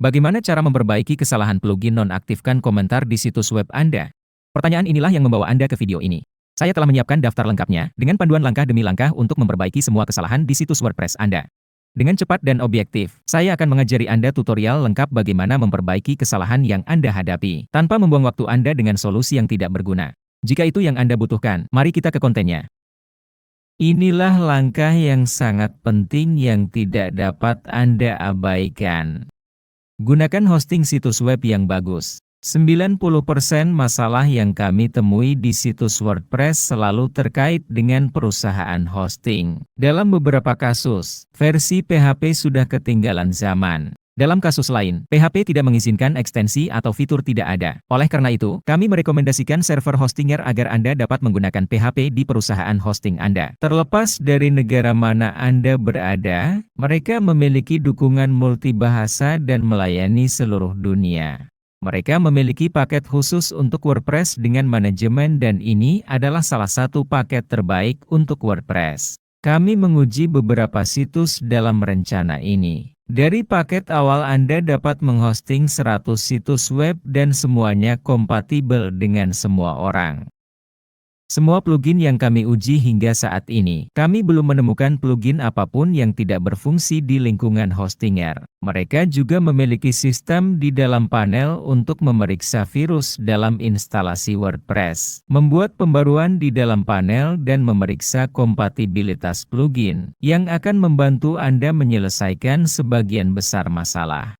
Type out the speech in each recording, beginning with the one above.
Bagaimana cara memperbaiki kesalahan plugin nonaktifkan komentar di situs web Anda? Pertanyaan inilah yang membawa Anda ke video ini. Saya telah menyiapkan daftar lengkapnya dengan panduan langkah demi langkah untuk memperbaiki semua kesalahan di situs WordPress Anda. Dengan cepat dan objektif, saya akan mengajari Anda tutorial lengkap bagaimana memperbaiki kesalahan yang Anda hadapi, tanpa membuang waktu Anda dengan solusi yang tidak berguna. Jika itu yang Anda butuhkan, mari kita ke kontennya. Inilah langkah yang sangat penting yang tidak dapat Anda abaikan. Gunakan hosting situs web yang bagus. 90% masalah yang kami temui di situs WordPress selalu terkait dengan perusahaan hosting. Dalam beberapa kasus, versi PHP sudah ketinggalan zaman. Dalam kasus lain, PHP tidak mengizinkan ekstensi atau fitur tidak ada. Oleh karena itu, kami merekomendasikan server hostinger agar Anda dapat menggunakan PHP di perusahaan hosting Anda. Terlepas dari negara mana Anda berada, mereka memiliki dukungan multibahasa dan melayani seluruh dunia. Mereka memiliki paket khusus untuk WordPress dengan manajemen dan ini adalah salah satu paket terbaik untuk WordPress. Kami menguji beberapa situs dalam rencana ini. Dari paket awal Anda dapat menghosting 100 situs web dan semuanya kompatibel dengan semua orang. Semua plugin yang kami uji hingga saat ini, kami belum menemukan plugin apapun yang tidak berfungsi di lingkungan hostinger. Mereka juga memiliki sistem di dalam panel untuk memeriksa virus dalam instalasi WordPress, membuat pembaruan di dalam panel dan memeriksa kompatibilitas plugin, yang akan membantu Anda menyelesaikan sebagian besar masalah.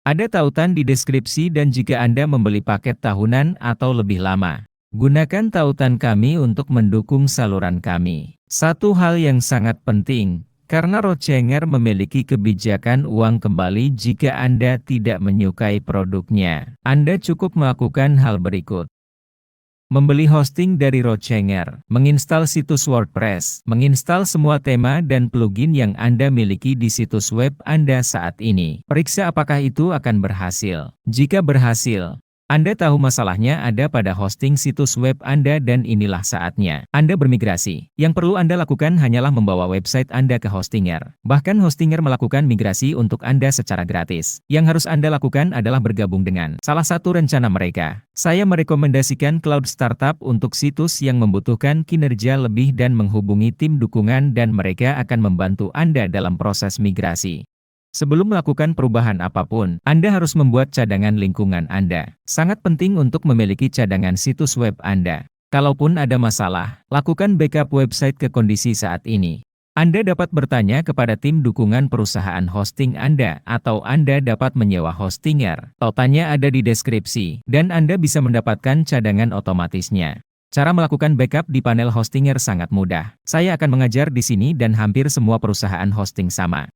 Ada tautan di deskripsi dan jika Anda membeli paket tahunan atau lebih lama, gunakan tautan kami untuk mendukung saluran kami. Satu hal yang sangat penting, karena Roadchanger memiliki kebijakan uang kembali jika Anda tidak menyukai produknya. Anda cukup melakukan hal berikut. Membeli hosting dari Roadchanger, menginstal situs WordPress, menginstal semua tema dan plugin yang Anda miliki di situs web Anda saat ini. Periksa apakah itu akan berhasil. Jika berhasil, Anda tahu masalahnya ada pada hosting situs web Anda dan inilah saatnya Anda bermigrasi. Yang perlu Anda lakukan hanyalah membawa website Anda ke hostinger. Bahkan hostinger melakukan migrasi untuk Anda secara gratis. Yang harus Anda lakukan adalah bergabung dengan salah satu rencana mereka. Saya merekomendasikan Cloud Startup untuk situs yang membutuhkan kinerja lebih dan menghubungi tim dukungan dan mereka akan membantu Anda dalam proses migrasi. Sebelum melakukan perubahan apapun, Anda harus membuat cadangan lingkungan Anda. Sangat penting untuk memiliki cadangan situs web Anda. Kalaupun ada masalah, lakukan backup website ke kondisi saat ini. Anda dapat bertanya kepada tim dukungan perusahaan hosting Anda, atau Anda dapat menyewa hostinger. Tautannya ada di deskripsi, dan Anda bisa mendapatkan cadangan otomatisnya. Cara melakukan backup di panel hostinger sangat mudah. Saya akan mengajar di sini dan hampir semua perusahaan hosting sama.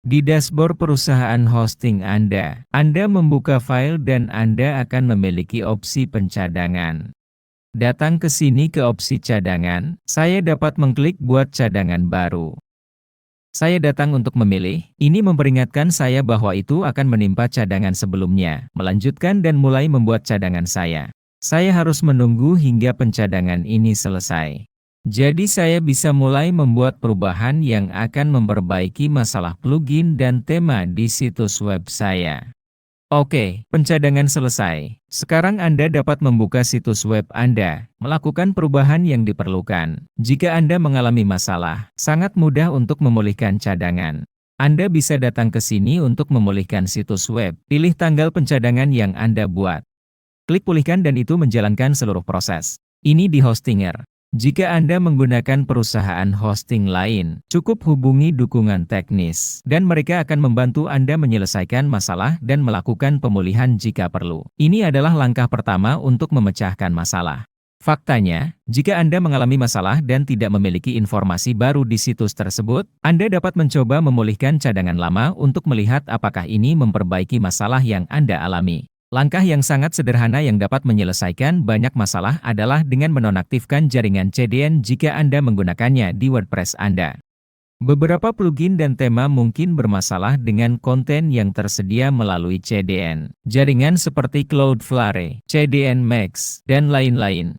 Di dashboard perusahaan hosting Anda membuka file dan Anda akan memiliki opsi pencadangan. Datang ke sini ke opsi cadangan, saya dapat mengklik buat cadangan baru. Saya datang untuk memilih, ini memperingatkan saya bahwa itu akan menimpa cadangan sebelumnya, melanjutkan dan mulai membuat cadangan saya. Saya harus menunggu hingga pencadangan ini selesai. Jadi saya bisa mulai membuat perubahan yang akan memperbaiki masalah plugin dan tema di situs web saya. Oke, pencadangan selesai. Sekarang Anda dapat membuka situs web Anda, melakukan perubahan yang diperlukan. Jika Anda mengalami masalah, sangat mudah untuk memulihkan cadangan. Anda bisa datang ke sini untuk memulihkan situs web. Pilih tanggal pencadangan yang Anda buat. Klik pulihkan dan itu menjalankan seluruh proses. Ini di hostinger. Jika Anda menggunakan perusahaan hosting lain, cukup hubungi dukungan teknis, dan mereka akan membantu Anda menyelesaikan masalah dan melakukan pemulihan jika perlu. Ini adalah langkah pertama untuk memecahkan masalah. Faktanya, jika Anda mengalami masalah dan tidak memiliki informasi baru di situs tersebut, Anda dapat mencoba memulihkan cadangan lama untuk melihat apakah ini memperbaiki masalah yang Anda alami. Langkah yang sangat sederhana yang dapat menyelesaikan banyak masalah adalah dengan menonaktifkan jaringan CDN jika Anda menggunakannya di WordPress Anda. Beberapa plugin dan tema mungkin bermasalah dengan konten yang tersedia melalui CDN. Jaringan seperti Cloudflare, CDN Max, dan lain-lain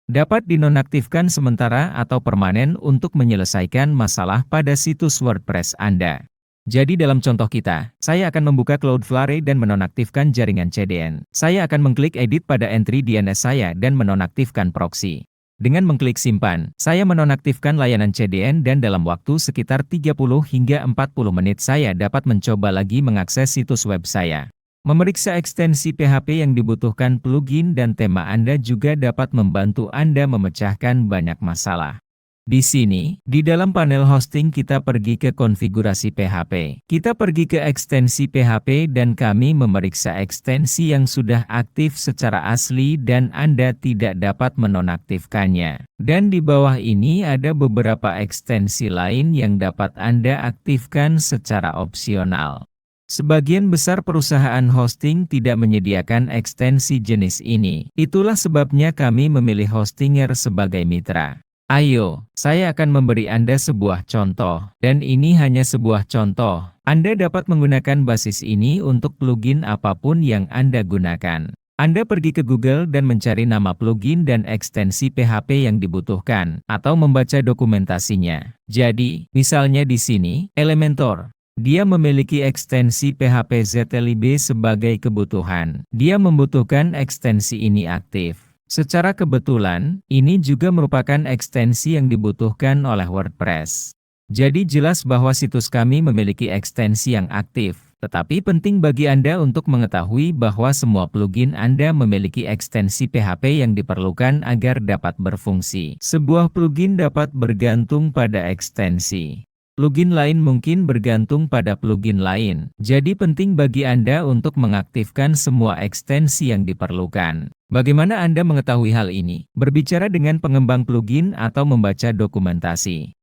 dapat dinonaktifkan sementara atau permanen untuk menyelesaikan masalah pada situs WordPress Anda. Jadi dalam contoh kita, saya akan membuka Cloudflare dan menonaktifkan jaringan CDN. Saya akan mengklik edit pada entry DNS saya dan menonaktifkan proxy. Dengan mengklik simpan, saya menonaktifkan layanan CDN dan dalam waktu sekitar 30 hingga 40 menit saya dapat mencoba lagi mengakses situs web saya. Memeriksa ekstensi PHP yang dibutuhkan plugin dan tema Anda juga dapat membantu Anda memecahkan banyak masalah. Di sini, di dalam panel hosting kita pergi ke konfigurasi PHP. Kita pergi ke ekstensi PHP dan kami memeriksa ekstensi yang sudah aktif secara asli dan Anda tidak dapat menonaktifkannya. Dan di bawah ini ada beberapa ekstensi lain yang dapat Anda aktifkan secara opsional. Sebagian besar perusahaan hosting tidak menyediakan ekstensi jenis ini. Itulah sebabnya kami memilih Hostinger sebagai mitra. Ayo, saya akan memberi Anda sebuah contoh, dan ini hanya sebuah contoh. Anda dapat menggunakan basis ini untuk plugin apapun yang Anda gunakan. Anda pergi ke Google dan mencari nama plugin dan ekstensi PHP yang dibutuhkan, atau membaca dokumentasinya. Jadi, misalnya di sini, Elementor. Dia memiliki ekstensi PHP ZLib sebagai kebutuhan. Dia membutuhkan ekstensi ini aktif. Secara kebetulan, ini juga merupakan ekstensi yang dibutuhkan oleh WordPress. Jadi jelas bahwa situs kami memiliki ekstensi yang aktif, tetapi penting bagi Anda untuk mengetahui bahwa semua plugin Anda memiliki ekstensi PHP yang diperlukan agar dapat berfungsi. Sebuah plugin dapat bergantung pada ekstensi. Plugin lain mungkin bergantung pada plugin lain, jadi penting bagi Anda untuk mengaktifkan semua ekstensi yang diperlukan. Bagaimana Anda mengetahui hal ini? Berbicara dengan pengembang plugin atau membaca dokumentasi.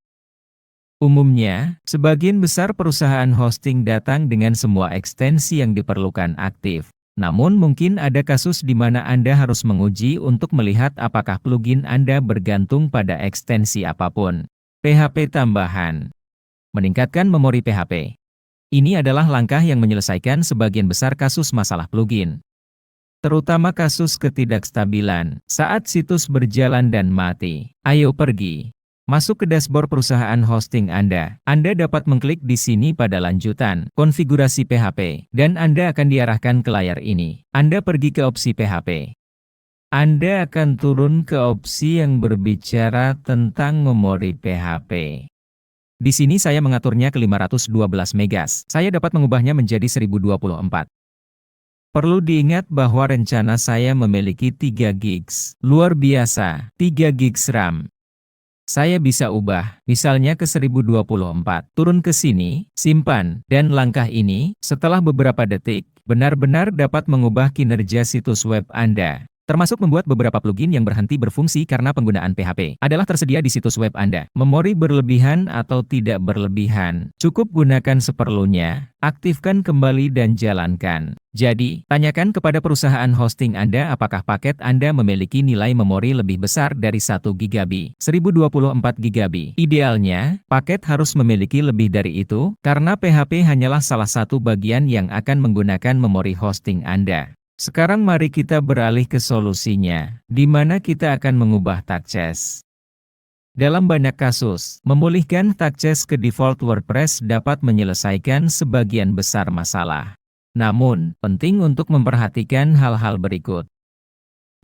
Umumnya, sebagian besar perusahaan hosting datang dengan semua ekstensi yang diperlukan aktif. Namun mungkin ada kasus di mana Anda harus menguji untuk melihat apakah plugin Anda bergantung pada ekstensi apapun. PHP tambahan. Meningkatkan memori PHP. Ini adalah langkah yang menyelesaikan sebagian besar kasus masalah plugin. Terutama kasus ketidakstabilan saat situs berjalan dan mati. Ayo pergi. Masuk ke dashboard perusahaan hosting Anda. Anda dapat mengklik di sini pada lanjutan, konfigurasi PHP, dan Anda akan diarahkan ke layar ini. Anda pergi ke opsi PHP. Anda akan turun ke opsi yang berbicara tentang memori PHP. Di sini saya mengaturnya ke 512 megas. Saya dapat mengubahnya menjadi 1024. Perlu diingat bahwa rencana saya memiliki 3 gigs. Luar biasa, 3 gigs RAM. Saya bisa ubah, misalnya ke 1024. Turun ke sini, simpan, dan langkah ini, setelah beberapa detik, benar-benar dapat mengubah kinerja situs web Anda. Termasuk membuat beberapa plugin yang berhenti berfungsi karena penggunaan PHP, adalah tersedia di situs web Anda. Memori berlebihan atau tidak berlebihan, cukup gunakan seperlunya, aktifkan kembali dan jalankan. Jadi, tanyakan kepada perusahaan hosting Anda apakah paket Anda memiliki nilai memori lebih besar dari 1 GB, 1024 GB. Idealnya, paket harus memiliki lebih dari itu, karena PHP hanyalah salah satu bagian yang akan menggunakan memori hosting Anda. Sekarang mari kita beralih ke solusinya, di mana kita akan mengubah tagchess. Dalam banyak kasus, memulihkan tagchess ke default WordPress dapat menyelesaikan sebagian besar masalah. Namun, penting untuk memperhatikan hal-hal berikut.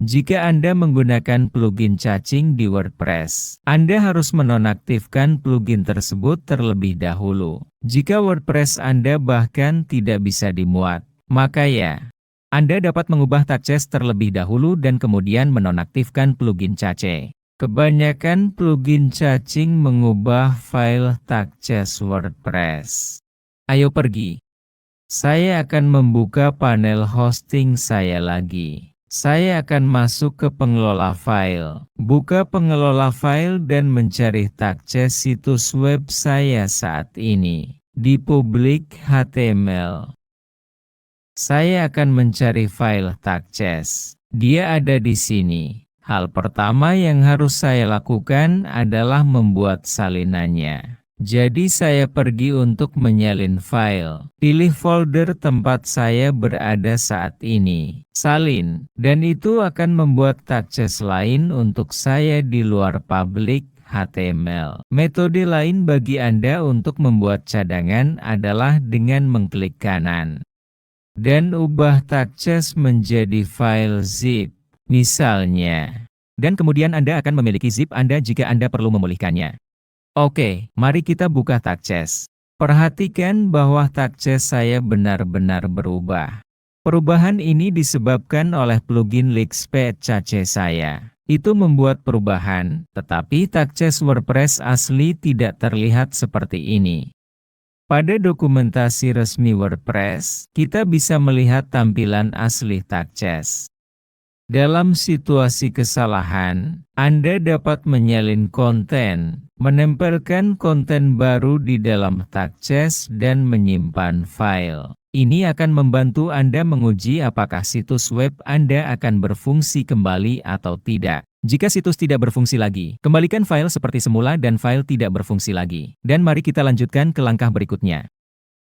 Jika Anda menggunakan plugin caching di WordPress, Anda harus menonaktifkan plugin tersebut terlebih dahulu. Jika WordPress Anda bahkan tidak bisa dimuat, maka Anda dapat mengubah tagchess terlebih dahulu dan kemudian menonaktifkan plugin cache. Kebanyakan plugin caching mengubah file tagchess WordPress. Ayo pergi. Saya akan membuka panel hosting saya lagi. Saya akan masuk ke pengelola file. Buka pengelola file dan mencari tagchess situs web saya saat ini. Di public HTML. Saya akan mencari file tagchess. Dia ada di sini. Hal pertama yang harus saya lakukan adalah membuat salinannya. Jadi saya pergi untuk menyalin file. Pilih folder tempat saya berada saat ini. Salin. Dan itu akan membuat tagchess lain untuk saya di luar public HTML. Metode lain bagi Anda untuk membuat cadangan adalah dengan mengklik kanan dan ubah tagcast menjadi file zip, misalnya. Dan kemudian Anda akan memiliki zip Anda jika Anda perlu memulihkannya. Oke, mari kita buka tagcast. Perhatikan bahwa tagcast saya benar-benar berubah. Perubahan ini disebabkan oleh plugin Leakspad Cache saya. Itu membuat perubahan, tetapi tagcast WordPress asli tidak terlihat seperti ini. Pada dokumentasi resmi WordPress, kita bisa melihat tampilan asli tagcast. Dalam situasi kesalahan, Anda dapat menyalin konten, menempelkan konten baru di dalam tagcast dan menyimpan file. Ini akan membantu Anda menguji apakah situs web Anda akan berfungsi kembali atau tidak. Jika situs tidak berfungsi lagi, kembalikan file seperti semula dan file tidak berfungsi lagi. Dan mari kita lanjutkan ke langkah berikutnya.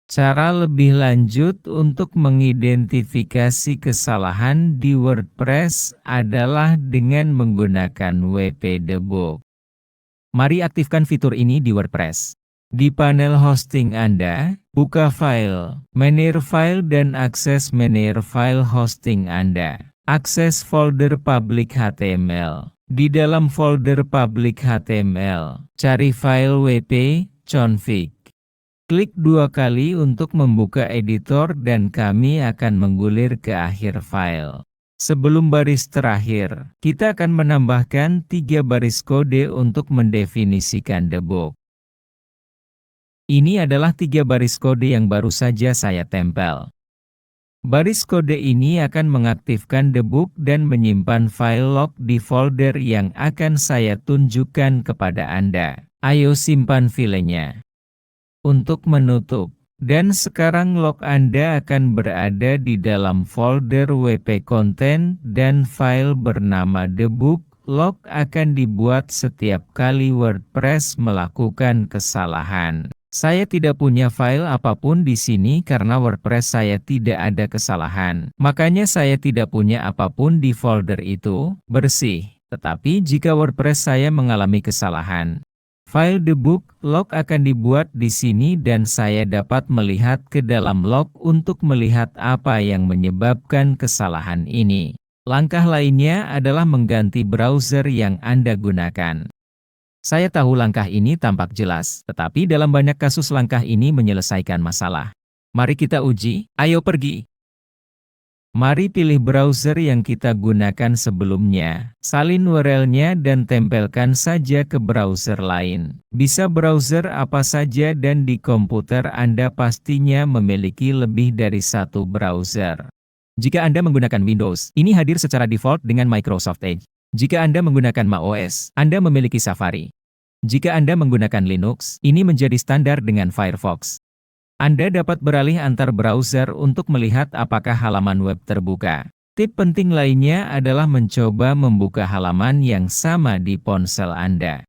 Cara lebih lanjut untuk mengidentifikasi kesalahan di WordPress adalah dengan menggunakan WP Debug. Mari aktifkan fitur ini di WordPress. Di panel hosting Anda, buka file, Manage File dan akses Manage File hosting Anda. Akses folder public HTML. Di dalam folder public HTML, cari file wp config. Klik 2 kali untuk membuka editor dan kami akan menggulir ke akhir file. Sebelum baris terakhir, kita akan menambahkan 3 baris kode untuk mendefinisikan debug. Ini adalah 3 baris kode yang baru saja saya tempel. Baris kode ini akan mengaktifkan debug dan menyimpan file log di folder yang akan saya tunjukkan kepada Anda. Ayo simpan filenya. Untuk menutup, dan sekarang log Anda akan berada di dalam folder WP Content dan file bernama debug. Log akan dibuat setiap kali WordPress melakukan kesalahan. Saya tidak punya file apapun di sini karena WordPress saya tidak ada kesalahan. Makanya saya tidak punya apapun di folder itu, bersih. Tetapi jika WordPress saya mengalami kesalahan, file debug log akan dibuat di sini dan saya dapat melihat ke dalam log untuk melihat apa yang menyebabkan kesalahan ini. Langkah lainnya adalah mengganti browser yang Anda gunakan. Saya tahu langkah ini tampak jelas, tetapi dalam banyak kasus langkah ini menyelesaikan masalah. Mari kita uji, ayo pergi. Mari pilih browser yang kita gunakan sebelumnya, salin URL-nya dan tempelkan saja ke browser lain. Bisa browser apa saja dan di komputer Anda pastinya memiliki lebih dari satu browser. Jika Anda menggunakan Windows, ini hadir secara default dengan Microsoft Edge. Jika Anda menggunakan macOS, Anda memiliki Safari. Jika Anda menggunakan Linux, ini menjadi standar dengan Firefox. Anda dapat beralih antar browser untuk melihat apakah halaman web terbuka. Tip penting lainnya adalah mencoba membuka halaman yang sama di ponsel Anda.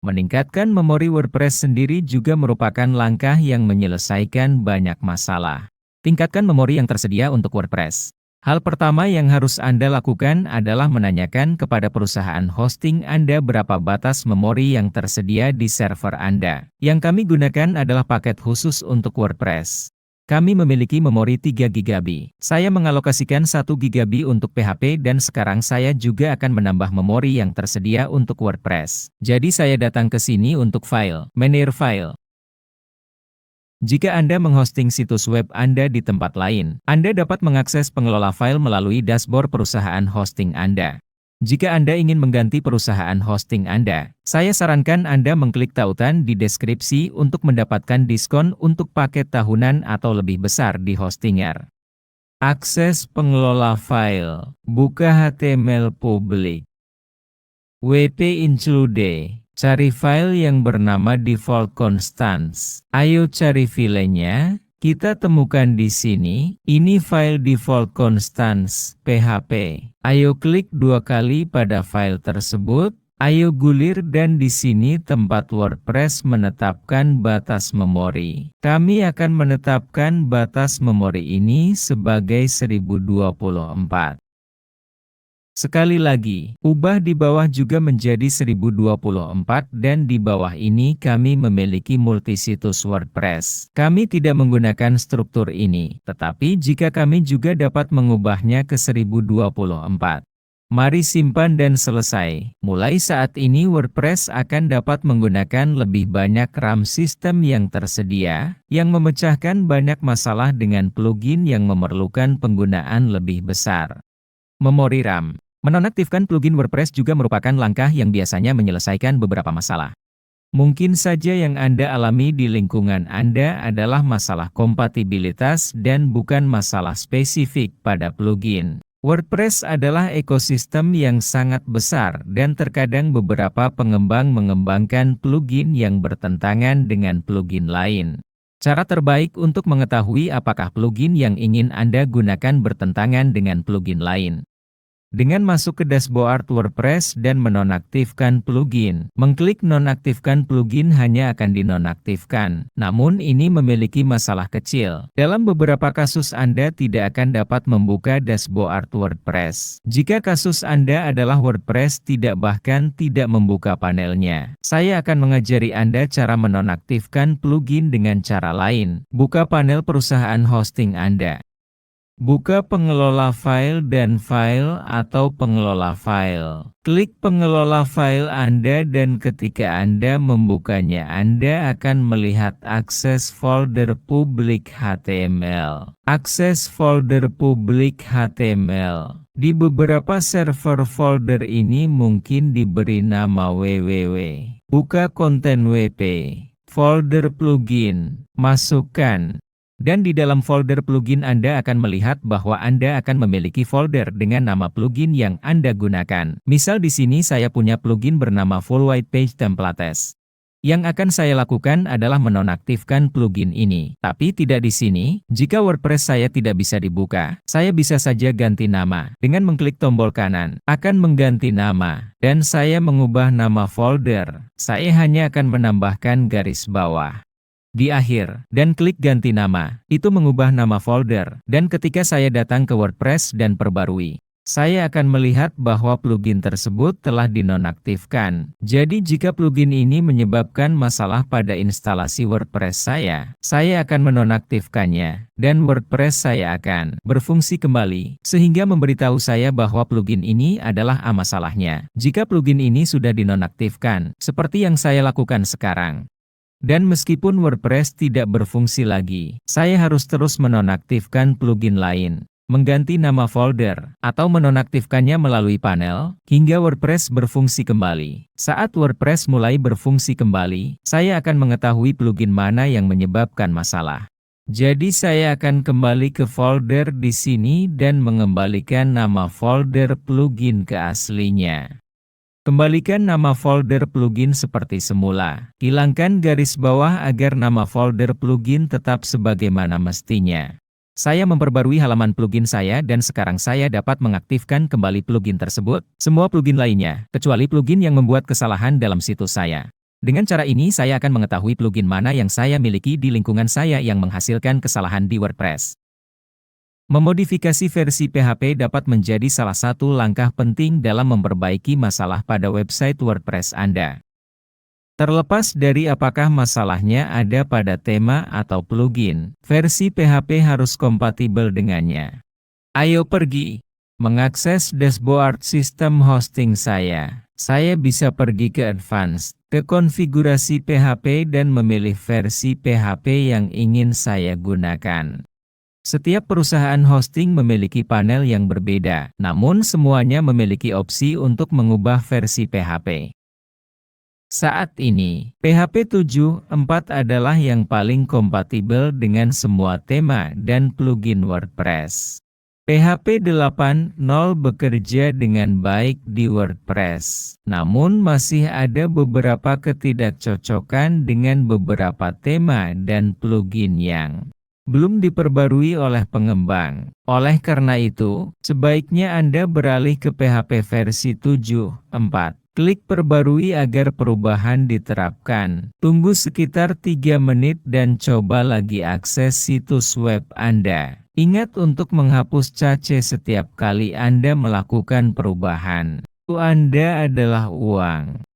Meningkatkan memori WordPress sendiri juga merupakan langkah yang menyelesaikan banyak masalah. Tingkatkan memori yang tersedia untuk WordPress. Hal pertama yang harus Anda lakukan adalah menanyakan kepada perusahaan hosting Anda berapa batas memori yang tersedia di server Anda. Yang kami gunakan adalah paket khusus untuk WordPress. Kami memiliki memori 3 GB. Saya mengalokasikan 1 GB untuk PHP dan sekarang saya juga akan menambah memori yang tersedia untuk WordPress. Jadi saya datang ke sini untuk file, Manage File. Jika Anda menghosting situs web Anda di tempat lain, Anda dapat mengakses pengelola file melalui dashboard perusahaan hosting Anda. Jika Anda ingin mengganti perusahaan hosting Anda, saya sarankan Anda mengklik tautan di deskripsi untuk mendapatkan diskon untuk paket tahunan atau lebih besar di Hostinger. Akses pengelola file, buka HTML publik. WP include. Cari file yang bernama default constants. Ayo cari filenya. Kita temukan di sini. Ini file default constants PHP. Ayo klik 2 kali pada file tersebut. Ayo gulir dan di sini tempat WordPress menetapkan batas memori. Kami akan menetapkan batas memori ini sebagai 1024. Sekali lagi, ubah di bawah juga menjadi 1024 dan di bawah ini kami memiliki multisitus WordPress. Kami tidak menggunakan struktur ini, tetapi jika kami juga dapat mengubahnya ke 1024. Mari simpan dan selesai. Mulai saat ini WordPress akan dapat menggunakan lebih banyak RAM sistem yang tersedia, yang memecahkan banyak masalah dengan plugin yang memerlukan penggunaan lebih besar. Memori RAM. Menonaktifkan plugin WordPress juga merupakan langkah yang biasanya menyelesaikan beberapa masalah. Mungkin saja yang Anda alami di lingkungan Anda adalah masalah kompatibilitas dan bukan masalah spesifik pada plugin. WordPress adalah ekosistem yang sangat besar dan terkadang beberapa pengembang mengembangkan plugin yang bertentangan dengan plugin lain. Cara terbaik untuk mengetahui apakah plugin yang ingin Anda gunakan bertentangan dengan plugin lain. Dengan masuk ke dashboard WordPress dan menonaktifkan plugin, mengklik nonaktifkan plugin hanya akan dinonaktifkan. Namun ini memiliki masalah kecil. Dalam beberapa kasus Anda tidak akan dapat membuka dashboard WordPress. Jika kasus Anda adalah WordPress bahkan tidak membuka panelnya, saya akan mengajari Anda cara menonaktifkan plugin dengan cara lain. Buka panel perusahaan hosting Anda. Buka pengelola file dan file atau pengelola file. Klik pengelola file Anda dan ketika Anda membukanya Anda akan melihat akses folder publik HTML. Akses folder publik HTML. Di beberapa server folder ini mungkin diberi nama www. Buka konten WP. Folder plugin. Masukkan. Dan di dalam folder plugin Anda akan melihat bahwa Anda akan memiliki folder dengan nama plugin yang Anda gunakan. Misal di sini saya punya plugin bernama Full White Page Templates. Yang akan saya lakukan adalah menonaktifkan plugin ini. Tapi tidak di sini, jika WordPress saya tidak bisa dibuka, saya bisa saja ganti nama. Dengan mengklik tombol kanan, akan mengganti nama. Dan saya mengubah nama folder. Saya hanya akan menambahkan garis bawah di akhir, dan klik ganti nama, itu mengubah nama folder, dan ketika saya datang ke WordPress dan perbarui, saya akan melihat bahwa plugin tersebut telah dinonaktifkan. Jadi jika plugin ini menyebabkan masalah pada instalasi WordPress saya akan menonaktifkannya, dan WordPress saya akan berfungsi kembali, sehingga memberitahu saya bahwa plugin ini adalah masalahnya. Jika plugin ini sudah dinonaktifkan, seperti yang saya lakukan sekarang, dan meskipun WordPress tidak berfungsi lagi, saya harus terus menonaktifkan plugin lain, mengganti nama folder, atau menonaktifkannya melalui panel, hingga WordPress berfungsi kembali. Saat WordPress mulai berfungsi kembali, saya akan mengetahui plugin mana yang menyebabkan masalah. Jadi saya akan kembali ke folder di sini dan mengembalikan nama folder plugin ke aslinya. Kembalikan nama folder plugin seperti semula. Hilangkan garis bawah agar nama folder plugin tetap sebagaimana mestinya. Saya memperbarui halaman plugin saya dan sekarang saya dapat mengaktifkan kembali plugin tersebut, semua plugin lainnya, kecuali plugin yang membuat kesalahan dalam situs saya. Dengan cara ini saya akan mengetahui plugin mana yang saya miliki di lingkungan saya yang menghasilkan kesalahan di WordPress. Memodifikasi versi PHP dapat menjadi salah satu langkah penting dalam memperbaiki masalah pada website WordPress Anda. Terlepas dari apakah masalahnya ada pada tema atau plugin, versi PHP harus kompatibel dengannya. Ayo pergi. Mengakses dashboard sistem hosting saya bisa pergi ke Advanced, ke konfigurasi PHP dan memilih versi PHP yang ingin saya gunakan. Setiap perusahaan hosting memiliki panel yang berbeda, namun semuanya memiliki opsi untuk mengubah versi PHP. Saat ini, PHP 7.4 adalah yang paling kompatibel dengan semua tema dan plugin WordPress. PHP 8.0 bekerja dengan baik di WordPress, namun masih ada beberapa ketidakcocokan dengan beberapa tema dan plugin yang belum diperbarui oleh pengembang. Oleh karena itu, sebaiknya Anda beralih ke PHP versi 7.4. Klik perbarui agar perubahan diterapkan. Tunggu sekitar 3 menit dan coba lagi akses situs web Anda. Ingat untuk menghapus cache setiap kali Anda melakukan perubahan. Waktu Anda adalah uang.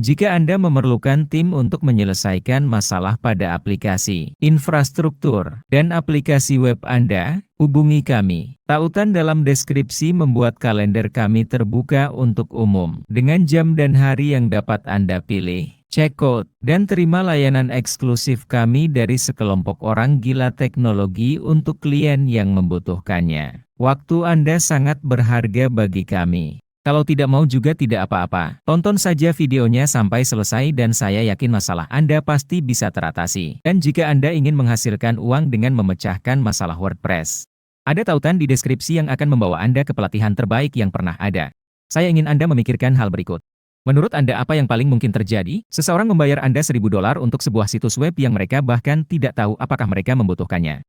Jika Anda memerlukan tim untuk menyelesaikan masalah pada aplikasi, infrastruktur, dan aplikasi web Anda, hubungi kami. Tautan dalam deskripsi membuat kalender kami terbuka untuk umum, dengan jam dan hari yang dapat Anda pilih. Cek code, dan terima layanan eksklusif kami dari sekelompok orang gila teknologi untuk klien yang membutuhkannya. Waktu Anda sangat berharga bagi kami. Kalau tidak mau juga tidak apa-apa, tonton saja videonya sampai selesai dan saya yakin masalah Anda pasti bisa teratasi. Dan jika Anda ingin menghasilkan uang dengan memecahkan masalah WordPress, ada tautan di deskripsi yang akan membawa Anda ke pelatihan terbaik yang pernah ada. Saya ingin Anda memikirkan hal berikut. Menurut Anda apa yang paling mungkin terjadi? Seseorang membayar Anda $1.000 untuk sebuah situs web yang mereka bahkan tidak tahu apakah mereka membutuhkannya.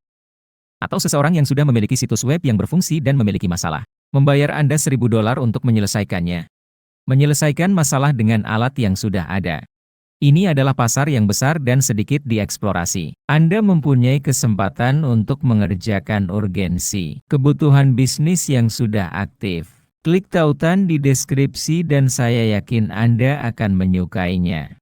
Atau seseorang yang sudah memiliki situs web yang berfungsi dan memiliki masalah, membayar Anda $1.000 untuk menyelesaikannya. Menyelesaikan masalah dengan alat yang sudah ada. Ini adalah pasar yang besar dan sedikit dieksplorasi. Anda mempunyai kesempatan untuk mengerjakan urgensi, kebutuhan bisnis yang sudah aktif. Klik tautan di deskripsi dan saya yakin Anda akan menyukainya.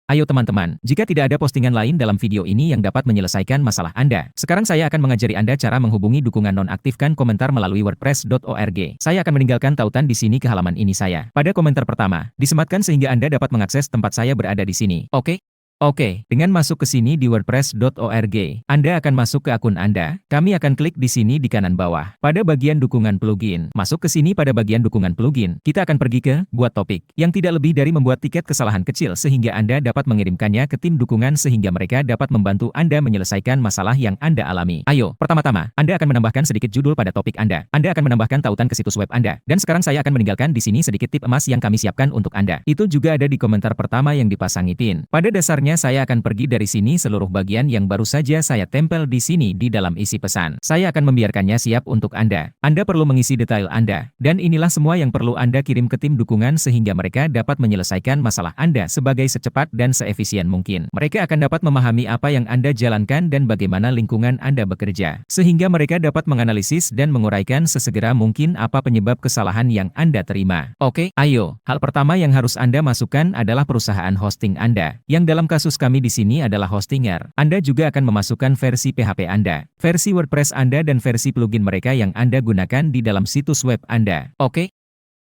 Ayo teman-teman, jika tidak ada postingan lain dalam video ini yang dapat menyelesaikan masalah Anda, sekarang saya akan mengajari Anda cara menghubungi dukungan nonaktifkan komentar melalui wordpress.org. Saya akan meninggalkan tautan di sini ke halaman ini saya. Pada komentar pertama, disematkan sehingga Anda dapat mengakses tempat saya berada di sini. Oke? Oke, dengan masuk ke sini di wordpress.org, Anda akan masuk ke akun Anda. Kami akan klik di sini di kanan bawah. Pada bagian dukungan plugin, masuk ke sini pada bagian dukungan plugin. Kita akan pergi ke buat topik, yang tidak lebih dari membuat tiket kesalahan kecil sehingga Anda dapat mengirimkannya ke tim dukungan sehingga mereka dapat membantu Anda menyelesaikan masalah yang Anda alami. Ayo, pertama-tama, Anda akan menambahkan sedikit judul pada topik Anda. Anda akan menambahkan tautan ke situs web Anda. Dan sekarang saya akan meninggalkan di sini sedikit tip emas yang kami siapkan untuk Anda. Itu juga ada di komentar pertama yang dipasangi pin. Pada dasarnya saya akan pergi dari sini seluruh bagian yang baru saja saya tempel di sini di dalam isi pesan. Saya akan membiarkannya siap untuk Anda. Anda perlu mengisi detail Anda. Dan inilah semua yang perlu Anda kirim ke tim dukungan sehingga mereka dapat menyelesaikan masalah Anda sebagai secepat dan seefisien mungkin. Mereka akan dapat memahami apa yang Anda jalankan dan bagaimana lingkungan Anda bekerja. Sehingga mereka dapat menganalisis dan menguraikan sesegera mungkin apa penyebab kesalahan yang Anda terima. Oke, ayo. Hal pertama yang harus Anda masukkan adalah perusahaan hosting Anda. Yang dalam kasus kami di sini adalah Hostinger. Anda juga akan memasukkan versi PHP Anda, versi WordPress Anda dan versi plugin mereka yang Anda gunakan di dalam situs web Anda. Oke?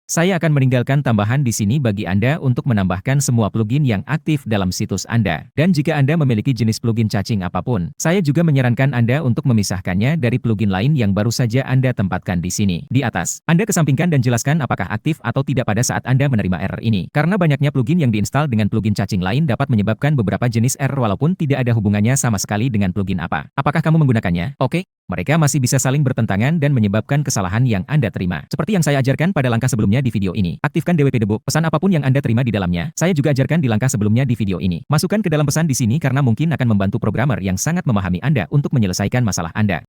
Saya akan meninggalkan tambahan di sini bagi Anda untuk menambahkan semua plugin yang aktif dalam situs Anda. Dan jika Anda memiliki jenis plugin cacing apapun, saya juga menyarankan Anda untuk memisahkannya dari plugin lain yang baru saja Anda tempatkan di sini. Di atas, Anda kesampingkan dan jelaskan apakah aktif atau tidak pada saat Anda menerima error ini. Karena banyaknya plugin yang diinstal dengan plugin cacing lain dapat menyebabkan beberapa jenis error walaupun tidak ada hubungannya sama sekali dengan plugin apa. Apakah kamu menggunakannya? Oke. Mereka masih bisa saling bertentangan dan menyebabkan kesalahan yang Anda terima. Seperti yang saya ajarkan pada langkah sebelumnya di video ini. Aktifkan DWP Debug, pesan apapun yang Anda terima di dalamnya. Saya juga ajarkan di langkah sebelumnya di video ini. Masukkan ke dalam pesan di sini karena mungkin akan membantu programmer yang sangat memahami Anda untuk menyelesaikan masalah Anda.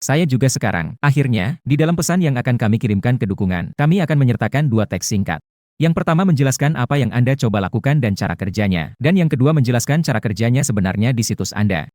Saya juga sekarang. Akhirnya, di dalam pesan yang akan kami kirimkan ke dukungan, kami akan menyertakan dua teks singkat. Yang pertama menjelaskan apa yang Anda coba lakukan dan cara kerjanya. Dan yang kedua menjelaskan cara kerjanya sebenarnya di situs Anda.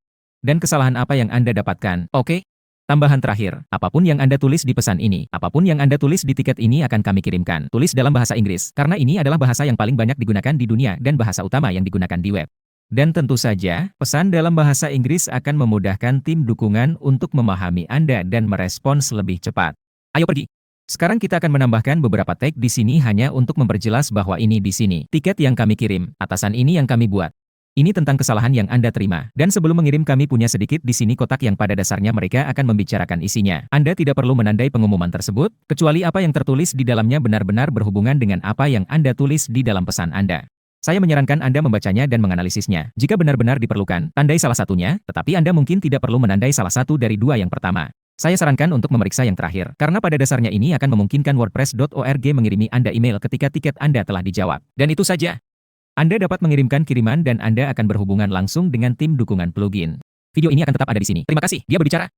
Dan kesalahan apa yang Anda dapatkan. Oke? Tambahan terakhir, apapun yang Anda tulis di pesan ini, apapun yang Anda tulis di tiket ini akan kami kirimkan. Tulis dalam bahasa Inggris, karena ini adalah bahasa yang paling banyak digunakan di dunia dan bahasa utama yang digunakan di web. Dan tentu saja, pesan dalam bahasa Inggris akan memudahkan tim dukungan untuk memahami Anda dan merespons lebih cepat. Ayo pergi! Sekarang kita akan menambahkan beberapa tag di sini hanya untuk memperjelas bahwa ini di sini. Tiket yang kami kirim, atasan ini yang kami buat. Ini tentang kesalahan yang Anda terima. Dan sebelum mengirim kami punya sedikit di sini kotak yang pada dasarnya mereka akan membicarakan isinya. Anda tidak perlu menandai pengumuman tersebut, kecuali apa yang tertulis di dalamnya benar-benar berhubungan dengan apa yang Anda tulis di dalam pesan Anda. Saya menyarankan Anda membacanya dan menganalisisnya. Jika benar-benar diperlukan, tandai salah satunya, tetapi Anda mungkin tidak perlu menandai salah satu dari dua yang pertama. Saya sarankan untuk memeriksa yang terakhir, karena pada dasarnya ini akan memungkinkan wordpress.org mengirimi Anda email ketika tiket Anda telah dijawab. Dan itu saja. Anda dapat mengirimkan kiriman dan Anda akan berhubungan langsung dengan tim dukungan plugin. Video ini akan tetap ada di sini. Terima kasih, dia berbicara.